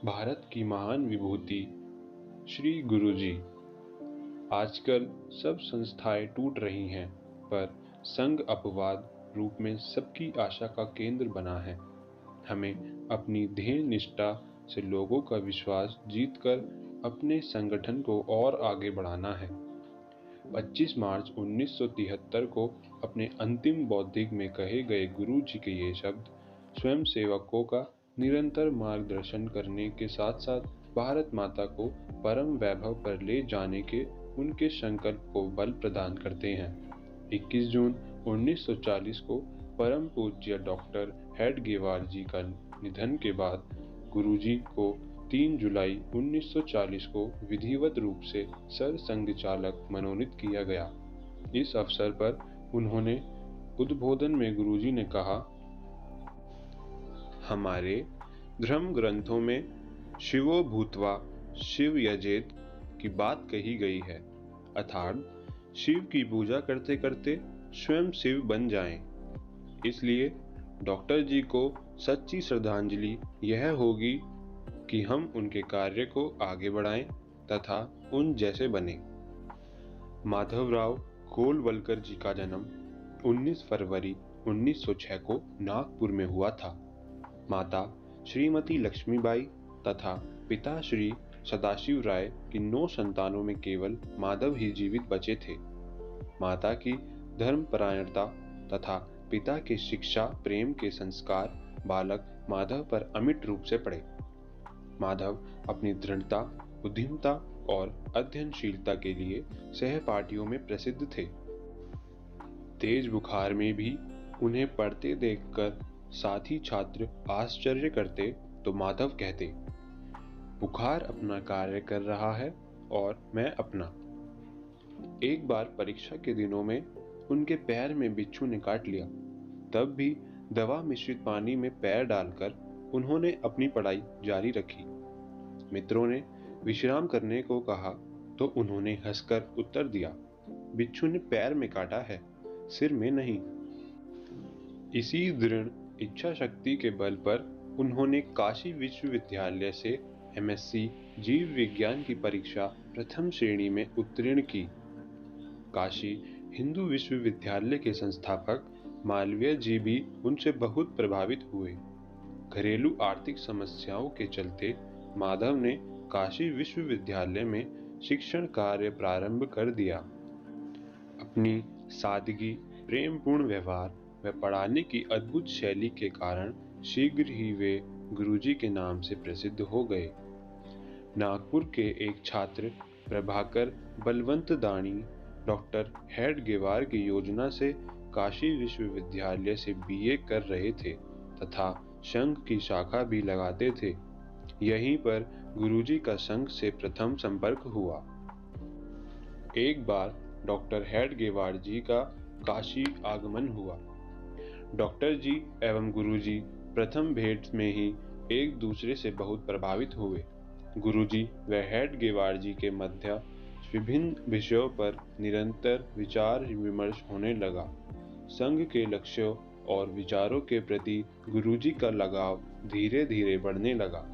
भारत की महान विभूति श्री गुरुजी। आजकल सब संस्थाएं टूट रही हैं, पर संघ अपवाद रूप में सबकी आशा का केंद्र बना है। हमें अपनी ध्येय निष्ठा से लोगों का विश्वास जीतकर अपने संगठन को और आगे बढ़ाना है। 25 मार्च 1973 को अपने अंतिम बौद्धिक में कहे गए गुरु जी के ये शब्द स्वयं सेवकों का निरंतर मार्गदर्शन करने के साथ साथ भारत माता को परम वैभव पर ले जाने के उनके संकल्प को बल प्रदान करते हैं। 21 जून 1940 को परम पूज्य डॉक्टर हेडगेवार जी का निधन के बाद गुरुजी को 3 जुलाई 1940 को विधिवत रूप से सरसंघ चालक मनोनीत किया गया। इस अवसर पर उन्होंने उद्बोधन में गुरुजी ने कहा, हमारे धर्म ग्रंथों में शिवो भूत्वा शिव यजेत की बात कही गई है, अर्थात शिव की पूजा करते करते स्वयं शिव बन जाएं। इसलिए डॉक्टर जी को सच्ची श्रद्धांजलि यह होगी कि हम उनके कार्य को आगे बढ़ाएं तथा उन जैसे बने। माधवराव गोलवलकर जी का जन्म 19 फरवरी 1906 को नागपुर में हुआ था। माता श्रीमती लक्ष्मीबाई तथा पिता श्री सदाशिव राय की 9 संतानों में केवल माधव ही जीवित बचे थे। माता की धर्मपरायणता तथा पिता की शिक्षा प्रेम के संस्कार बालक माधव पर अमिट रूप से पड़े। माधव अपनी दृढ़ता, उद्यमता और अध्ययनशीलता के लिए सहपाठियों में प्रसिद्ध थे। तेज बुखार में भी उन्हें पढ़ते देखकर साथी छात्र आश्चर्य करते तो माधव कहते, बुखार अपना कार्य कर रहा है और मैं अपना। एक बार परीक्षा के दिनों में उनके पैर में बिच्छू ने काट लिया, तब भी दवा मिश्रित पानी में पैर डालकर उन्होंने अपनी पढ़ाई जारी रखी। मित्रों ने विश्राम करने को कहा तो उन्होंने हंसकर उत्तर दिया, बिच्छू ने पैर में काटा है, सिर में नहीं। इसी दृढ़ इच्छा शक्ति के बल पर उन्होंने काशी विश्वविद्यालय से एमएससी जीव विज्ञान की परीक्षा प्रथम श्रेणी में उत्तीर्ण की। काशी हिंदू विश्वविद्यालय के संस्थापक मालवीय जी भी उनसे बहुत प्रभावित हुए। घरेलू आर्थिक समस्याओं के चलते माधव ने काशी विश्वविद्यालय में शिक्षण कार्य प्रारंभ कर दिया। अपनी सादगी, प्रेमपूर्ण व्यवहार व पढ़ाने की अद्भुत शैली के कारण शीघ्र ही वे गुरुजी के नाम से प्रसिद्ध हो गए। नागपुर के एक छात्र प्रभाकर बलवंत दानी डॉक्टर हेडगेवार की योजना से काशी विश्वविद्यालय से बीए कर रहे थे तथा संघ की शाखा भी लगाते थे। यहीं पर गुरुजी का संघ से प्रथम संपर्क हुआ। एक बार डॉक्टर हेडगेवार जी का काशी आगमन हुआ। डॉक्टर जी एवं गुरुजी प्रथम भेंट में ही एक दूसरे से बहुत प्रभावित हुए। गुरुजी व हेडगेवार जी के मध्य विभिन्न विषयों पर निरंतर विचार विमर्श होने लगा। संघ के लक्ष्यों और विचारों के प्रति गुरुजी का लगाव धीरे धीरे बढ़ने लगा।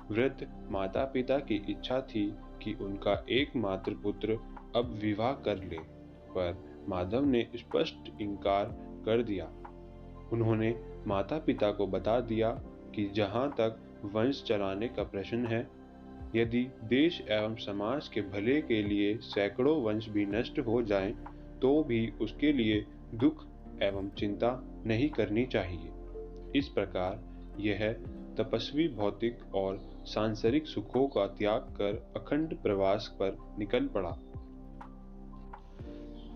वृद्ध माता पिता की इच्छा थी कि उनका एकमात्र पुत्र अब विवाह कर ले, पर माधव ने स्पष्ट इनकार कर दिया। उन्होंने माता पिता को बता दिया कि जहां तक वंश चलाने का प्रश्न है, यदि देश एवं समाज के भले के लिए सैकड़ों वंश भी नष्ट हो जाएं, तो भी उसके लिए दुख एवं चिंता नहीं करनी चाहिए। इस प्रकार यह तपस्वी भौतिक और सांसारिक सुखों का त्याग कर अखंड प्रवास पर निकल पड़ा।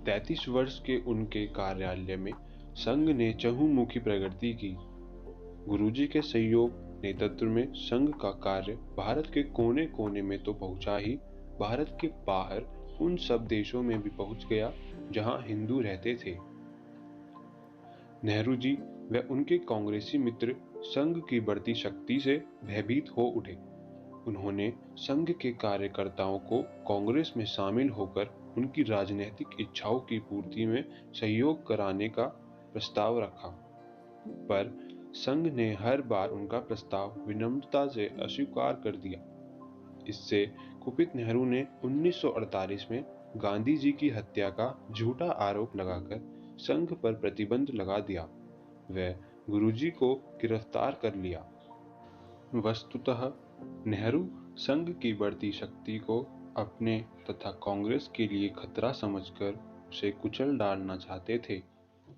33 वर्ष के उनके कार्यालय में संघ ने चहुमुखी प्रगति की। गुरुजी के सहयोग नेतृत्व में संघ का कार्य भारत के कोने कोने में तो पहुंचा ही, भारत के बाहर उन सब देशों में भी पहुंच गया जहां हिंदू रहते थे। नेहरू जी व उनके कांग्रेसी मित्र संघ की बढ़ती शक्ति से भयभीत हो उठे। उन्होंने संघ के कार्यकर्ताओं को कांग्रेस में शामिल होकर उनकी राजनीतिक इच्छाओं की पूर्ति में सहयोग कराने का प्रस्ताव रखा, पर संघ ने हर बार उनका प्रस्ताव विनम्रता से अस्वीकार कर दिया। इससे कुपित नेहरू ने 1948 में गांधी जी की हत्या का झूठा आरोप लगाकर संघ पर प्रतिबंध लगा दिया। वह गुरुजी को गिरफ्तार कर लिया। वस्तुतः नेहरू संघ की बढ़ती शक्ति को अपने तथा कांग्रेस के लिए खतरा समझकर उसे कुचल डालना चाहते थे।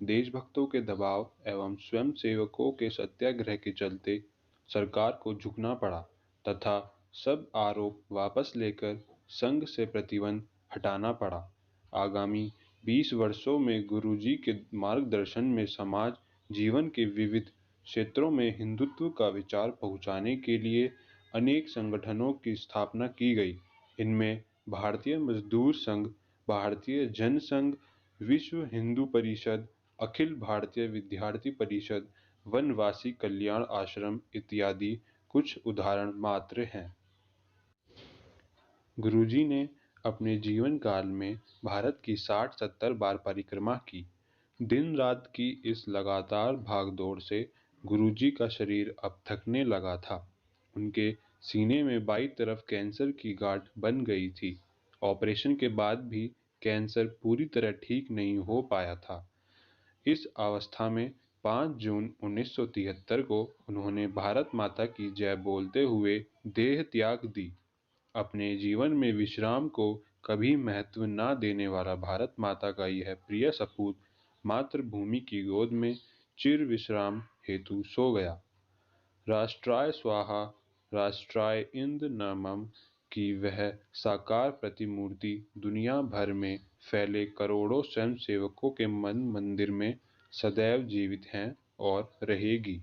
देशभक्तों के दबाव एवं स्वयंसेवकों के सत्याग्रह के चलते सरकार को झुकना पड़ा तथा सब आरोप वापस लेकर संघ से प्रतिबंध हटाना पड़ा। आगामी 20 वर्षों में गुरुजी के मार्गदर्शन में समाज जीवन के विविध क्षेत्रों में हिंदुत्व का विचार पहुंचाने के लिए अनेक संगठनों की स्थापना की गई। इनमें भारतीय मजदूर संघ, भारतीय जन संघ, विश्व हिंदू परिषद, अखिल भारतीय विद्यार्थी परिषद, वनवासी कल्याण आश्रम इत्यादि कुछ उदाहरण मात्र हैं। गुरुजी ने अपने जीवन काल में भारत की 60-70 बार परिक्रमा की। दिन रात की इस लगातार भागदौड़ से गुरुजी का शरीर अब थकने लगा था। उनके सीने में बाईं तरफ कैंसर की गांठ बन गई थी। ऑपरेशन के बाद भी कैंसर पूरी तरह ठीक नहीं हो पाया था। इस अवस्था में 5 जून 1973 को उन्होंने भारत माता की जय बोलते हुए देह त्याग दी। अपने जीवन में विश्राम को कभी महत्व न देने वाला भारत माता का यह प्रिय सपूत मातृभूमि की गोद में चिर विश्राम हेतु सो गया। राष्ट्राय स्वाहा राष्ट्राय इंद नमः की वह साकार प्रतिमूर्ति दुनिया भर में फैले करोड़ों स्वयंसेवकों के मन मंदिर में सदैव जीवित है और रहेगी।